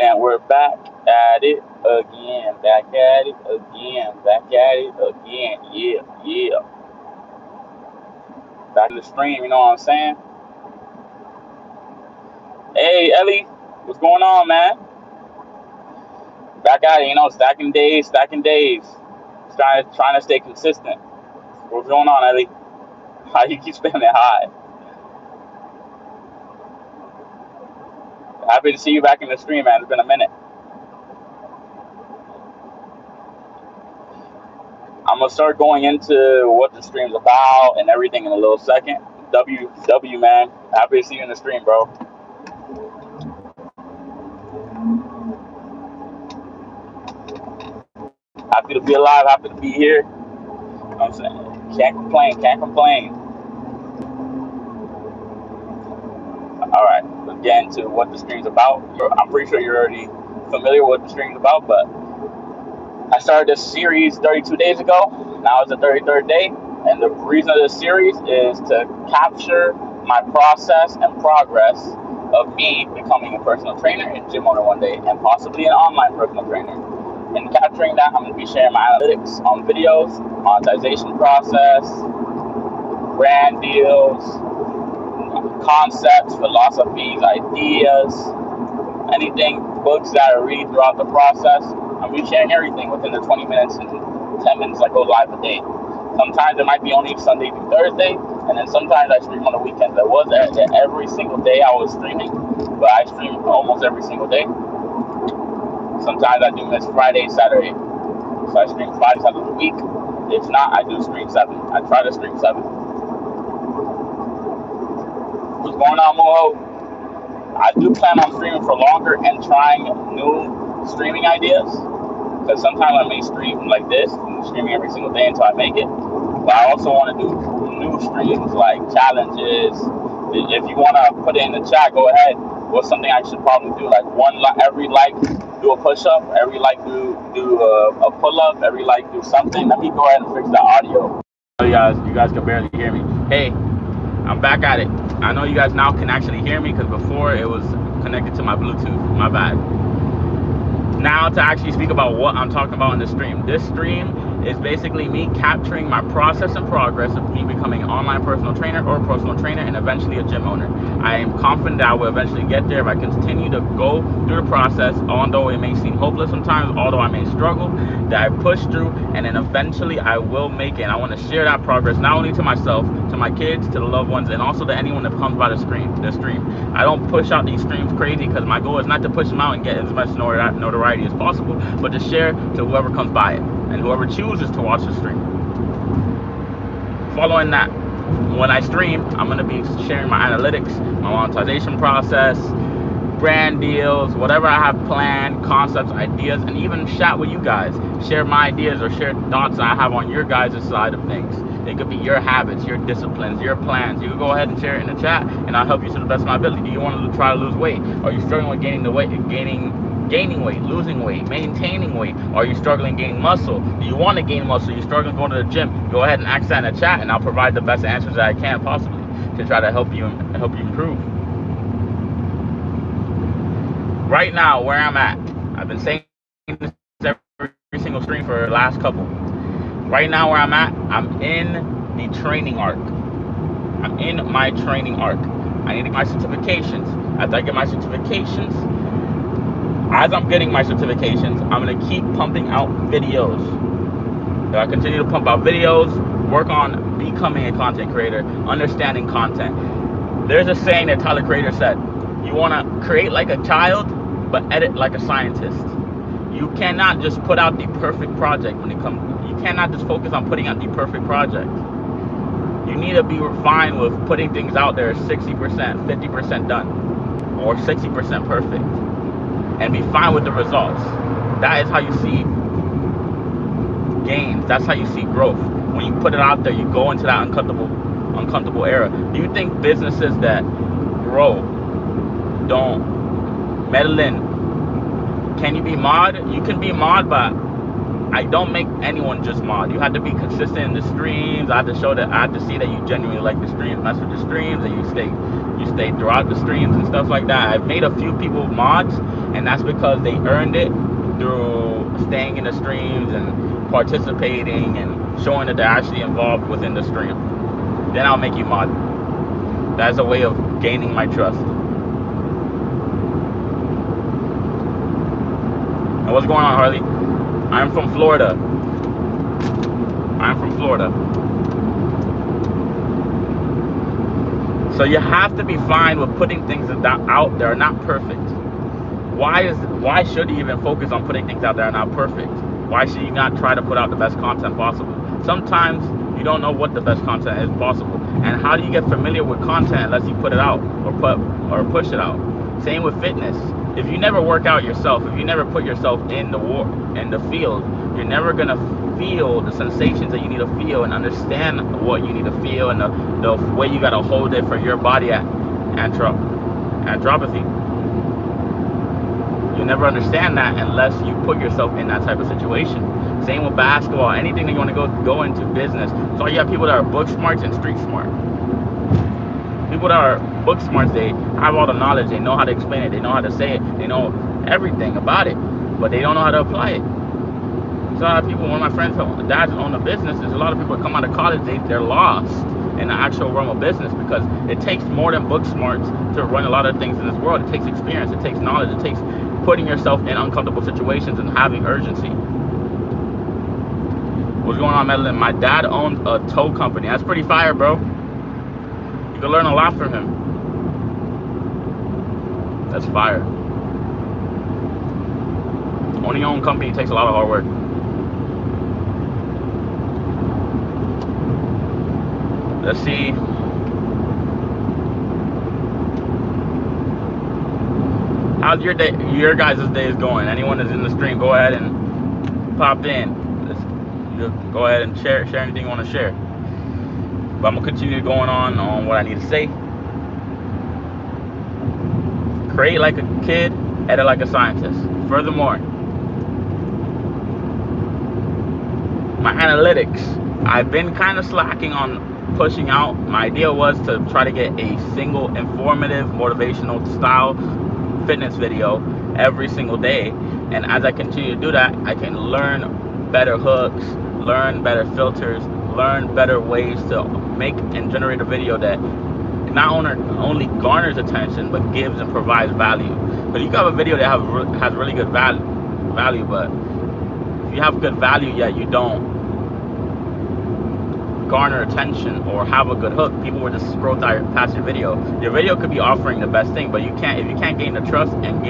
And we're back at it again, back at it again, back at it again. Yeah, yeah. Back in the stream, you know what I'm saying? Hey, Ellie, what's going on, man? Back at it, stacking days, stacking days. Trying to stay consistent. What's going on, Ellie? How you keep staying high? Happy to see you back in the stream, man. It's been a minute. I'm gonna start going into what the stream's about and everything in a little second. W, man. Happy to see you in the stream, bro. Happy to be alive. Happy to be here. You know what I'm saying? Can't complain. Can't complain. All right. Let's get into what the stream's about. I'm pretty sure you're already familiar with what the stream's about, but I started this series 32 days ago. Now it's the 33rd day. And the reason of this series is to capture my process and progress of me becoming a personal trainer and gym owner one day, and possibly an online personal trainer. In capturing that, I'm going to be sharing my analytics on videos, monetization process, brand deals, concepts, philosophies, ideas, anything, books that I read throughout the process. I'm going to be sharing everything within the 20 minutes and 10 minutes I go live a day. Sometimes it might be only Sunday through Thursday, and then sometimes I stream on the weekends. There was every single day I was streaming, but I stream almost every single day. Sometimes I do miss Friday, Saturday. So I stream 5 times a week. If not, I do stream 7. I try to stream 7. What's going on, Moho? I do plan on streaming for longer and trying new streaming ideas. Because sometimes I may stream like this, streaming every single day until I make it. But I also want to do new streams like challenges. If you want to put it in the chat, go ahead. What's something I should probably do? Like every like, do a push-up. Every like, do a pull-up. Every like, do something. Let me go ahead and fix the audio. You guys can barely hear me. Hey, I'm back at it. I know you guys now can actually hear me because before it was connected to my Bluetooth. My bad. Now to actually speak about what I'm talking about in this stream. This stream is basically me capturing my process and progress of me becoming an online personal trainer or personal trainer and eventually a gym owner. I am confident that I will eventually get there if I continue to go through the process, although it may seem hopeless sometimes, although I may struggle, that I push through, and then eventually I will make it. And I want to share that progress not only to myself, to my kids, to the loved ones, and also to anyone that comes by the stream. I don't push out these streams crazy because my goal is not to push them out and get as much notoriety as possible, but to share to whoever comes by it and whoever chooses to watch the stream. Following that, when I stream, I'm going to be sharing my analytics, my monetization process, brand deals, whatever I have planned, concepts, ideas, and even chat with you guys. Share my ideas or share thoughts I have on your guys' side of things. It could be your habits, your disciplines, your plans. You can go ahead and share it in the chat, and I'll help you to the best of my ability. Do you want to try to lose weight? Are you struggling with gaining weight, losing weight, maintaining weight? Are you struggling gaining muscle? Do you want to gain muscle? Are you struggling going to the gym? Go ahead and ask that in the chat, and I'll provide the best answers that I can possibly to try to help you improve. Right now, where I'm at, I've been saying this every single stream for the last couple. Right now, where I'm at, I'm in the training arc. I'm in my training arc. I need to get my certifications. After I get my certifications, as I'm getting my certifications, I'm going to keep pumping out videos. If I continue to pump out videos, work on becoming a content creator, understanding content. There's a saying that Tyler Creator said, you want to create like a child, but edit like a scientist. You cannot just put out the perfect project you cannot just focus on putting out the perfect project. You need to be refined with putting things out there 60%, 50% done, or 60% perfect, and be fine with the results. That is how you see gains. That's how you see growth. When you put it out there, you go into that uncomfortable era. Do you think businesses that grow don't meddle in? Can you be mod? You can be mod, but I don't make anyone just mod. You have to be consistent in the streams. I have to see that you genuinely like the streams, mess with the streams, and you stay throughout the streams and stuff like that. I've made a few people mods, and that's because they earned it through staying in the streams and participating and showing that they're actually involved within the stream. Then I'll make you mod. That's a way of gaining my trust. And what's going on, Harley? I'm from Florida. So you have to be fine with putting things out that are not perfect. Why should you even focus on putting things out that are not perfect? Why should you not try to put out the best content possible? Sometimes you don't know what the best content is possible. And how do you get familiar with content unless you put it out or push it out? Same with fitness. If you never work out yourself, if you never put yourself in the field, you're never gonna feel the sensations that you need to feel and understand what you need to feel and the way you gotta hold it for your body at andropathy. You never understand that unless you put yourself in that type of situation. Same with basketball, anything that you want to go into business. So you have people that are book smarts and street smart. People that are book smarts, they have all the knowledge, they know how to explain it, they know how to say it, they know everything about it, but they don't know how to apply it. So a lot of people, one of my friends, dads own a business, there's a lot of people that come out of college, they're lost in the actual realm of business because it takes more than book smarts to run a lot of things in this world. It takes experience, it takes knowledge, it takes putting yourself in uncomfortable situations and having urgency. What's going on, Madeline? My dad owns a tow company. That's pretty fire, bro. You can learn a lot from him. That's fire. Owning your own company takes a lot of hard work. Let's see. How's your day? Your guys' day is going? Anyone that's in the stream, go ahead and pop in. Go ahead and share anything you want to share. But I'm gonna continue going on what I need to say. Create like a kid, edit like a scientist. Furthermore, my analytics, I've been kind of slacking on pushing out. My idea was to try to get a single informative, motivational style fitness video every single day, and as I continue to do that, I can learn better hooks, learn better filters, learn better ways to make and generate a video that not only garners attention but gives and provides value. But you have a video that has really good value, but if you have good value yet you don't garner attention or have a good hook, people will just scroll past your video. Your video could be offering the best thing, but if you can't gain the trust and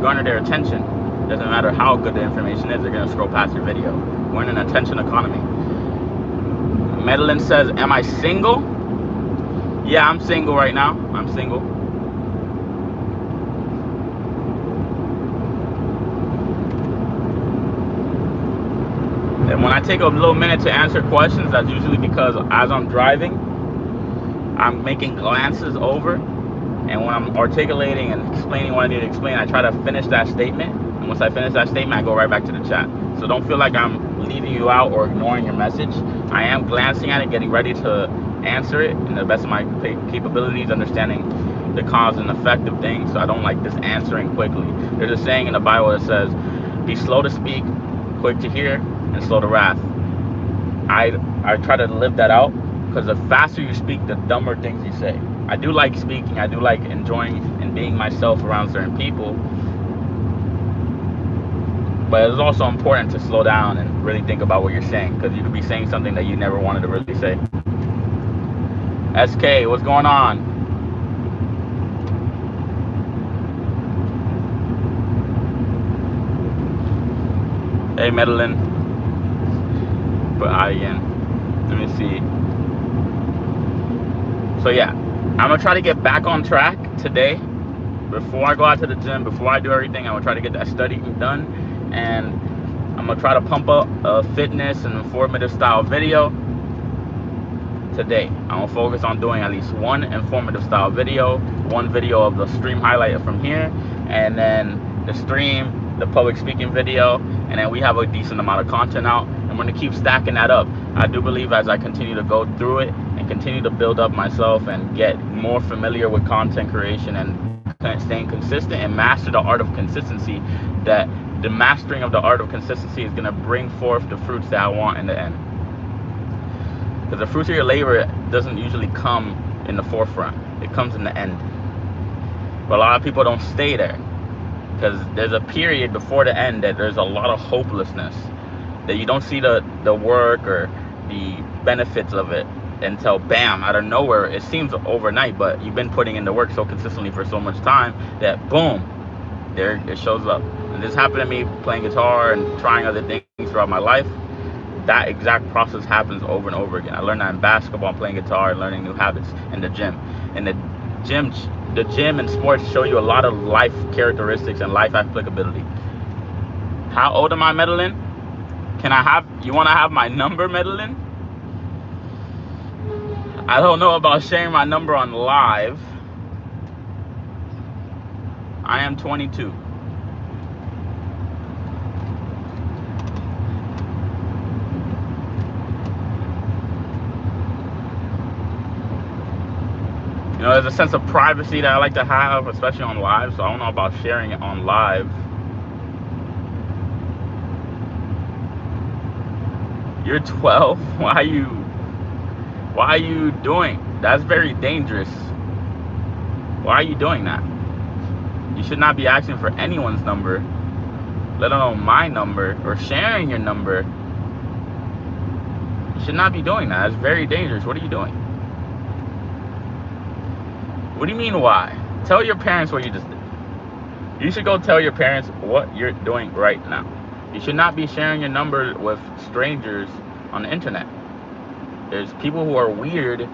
garner their attention, doesn't matter how good the information is, they're gonna scroll past your video. We're in an attention economy. Madeline says, am I single? Yeah, I'm single right now. I'm single. And when I take a little minute to answer questions, that's usually because as I'm driving, I'm making glances over, and when I'm articulating and explaining what I need to explain, I try to finish that statement, and once I finish that statement, I go right back to the chat. So don't feel like I'm leaving you out or ignoring your message. I am glancing at it, getting ready to answer it in the best of my capabilities, understanding the cause and effect of things, so I don't like just answering quickly. There's a saying in the Bible that says, be slow to speak, quick to hear, and slow to wrath. I try to live that out, because the faster you speak, the dumber things you say. I do like speaking, I do like enjoying and being myself around certain people, but it's also important to slow down and really think about what you're saying, because you could be saying something that you never wanted to really say. SK, what's going on? Hey, Madeline. But again, let me see. So yeah, I'm gonna try to get back on track today. Before I go out to the gym, before I do everything, I'm gonna try to get that study done, and I'm gonna try to pump up a fitness and informative style video today. I'm gonna focus on doing at least one informative style video, one video of the stream highlight from here, and then the stream the public speaking video, and then we have a decent amount of content out, and we're going to keep stacking that up. I do believe as I continue to go through it and continue to build up myself and get more familiar with content creation and staying consistent and master the art of consistency, that the mastering of the art of consistency is going to bring forth the fruits that I want in the end. Because the fruits of your labor doesn't usually come in the forefront, it comes in the end. But a lot of people don't stay there, because there's a period before the end that there's a lot of hopelessness, that you don't see the work or the benefits of it until bam, out of nowhere. It seems overnight, but you've been putting in the work so consistently for so much time that boom, there it shows up. And this happened to me playing guitar and trying other things throughout my life. That exact process happens over and over again. I learned that in basketball, playing guitar, and learning new habits in the gym. And the gym and sports show you a lot of life characteristics and life applicability. How old am I, Medellin? You want to have my number, Medellin? I don't know about sharing my number on live. I am 22. You know, there's a sense of privacy that I like to have, especially on live, so I don't know about sharing it on live. You're 12? Why are you doing? That's very dangerous. Why are you doing that? You should not be asking for anyone's number, let alone my number, or sharing your number. You should not be doing that. It's very dangerous. What are you doing? What do you mean why? Tell your parents what you just did. You should go tell your parents what you're doing right now. You should not be sharing your number with strangers on the internet. There's people who are weird.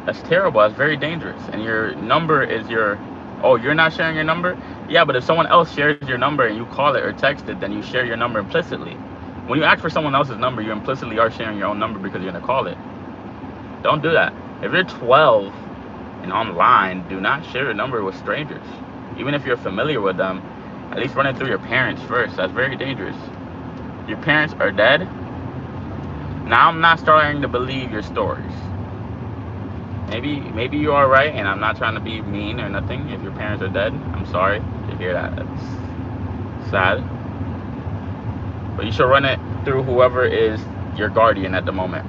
That's terrible. That's very dangerous. And your number is your... Oh, you're not sharing your number? Yeah, but if someone else shares your number and you call it or text it, then you share your number implicitly. When you ask for someone else's number, you implicitly are sharing your own number because you're going to call it. Don't do that. If you're 12 and online, do not share your number with strangers. Even if you're familiar with them, at least run it through your parents first. That's very dangerous. Your parents are dead? Now I'm not starting to believe your stories. Maybe you are right, and I'm not trying to be mean or nothing. If your parents are dead, I'm sorry to hear that. That's sad. But you should run it through whoever is your guardian at the moment.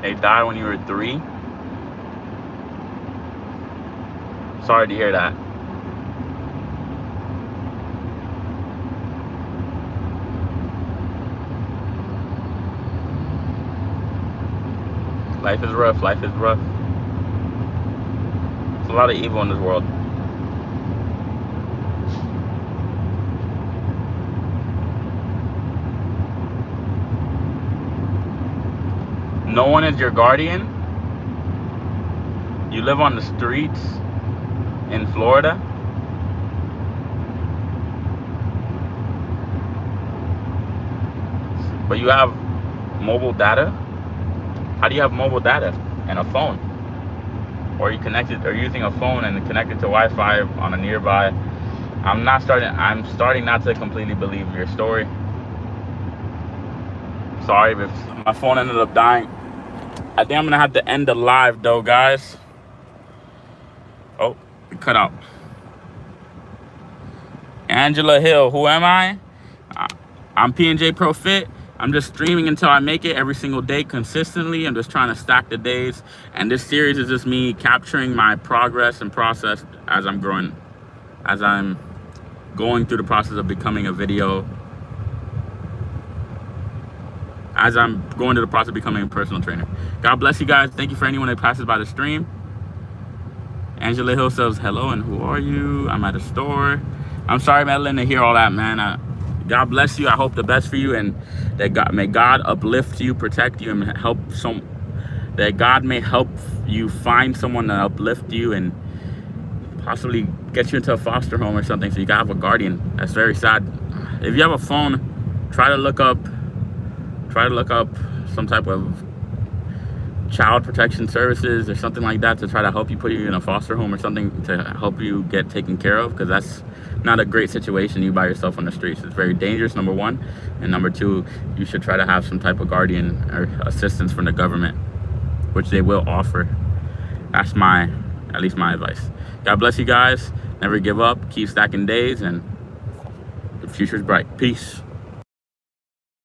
They died when you were 3? Sorry to hear that. Life is rough. Life is rough. There's a lot of evil in this world. No one is your guardian? You live on the streets in Florida? But you have mobile data? How do you have mobile data and a phone? Or are you connected, or using a phone and connected to Wi-Fi on a nearby? I'm starting not to completely believe your story. Sorry if my phone ended up dying. I think I'm gonna have to end the live though, guys. Oh, it cut out. Angela Hill, who am I? I'm P&JProFit. I'm just streaming until I make it every single day consistently. I'm just trying to stack the days. And this series is just me capturing my progress and process as I'm growing, as I'm going through the process of becoming a video, as I'm going through the process of becoming a personal trainer. God bless you guys. Thank you for anyone that passes by the stream. Angela Hill says, hello, and who are you? I'm at a store. I'm sorry, Madeline, to hear all that, man. God bless you. I hope the best for you, and that may God uplift you, protect you, and that God may help you find someone to uplift you and possibly get you into a foster home or something so you can have a guardian. That's very sad. If you have a phone, try to look up some type of child protection services or something like that to try to help you, put you in a foster home or something to help you get taken care of, because that's not a great situation, you by yourself on the streets. It's very dangerous, number one, and number two, you should try to have some type of guardian or assistance from the government, which they will offer. That's at least my advice. God bless you guys. Never give up. Keep stacking days, and the future's bright. Peace.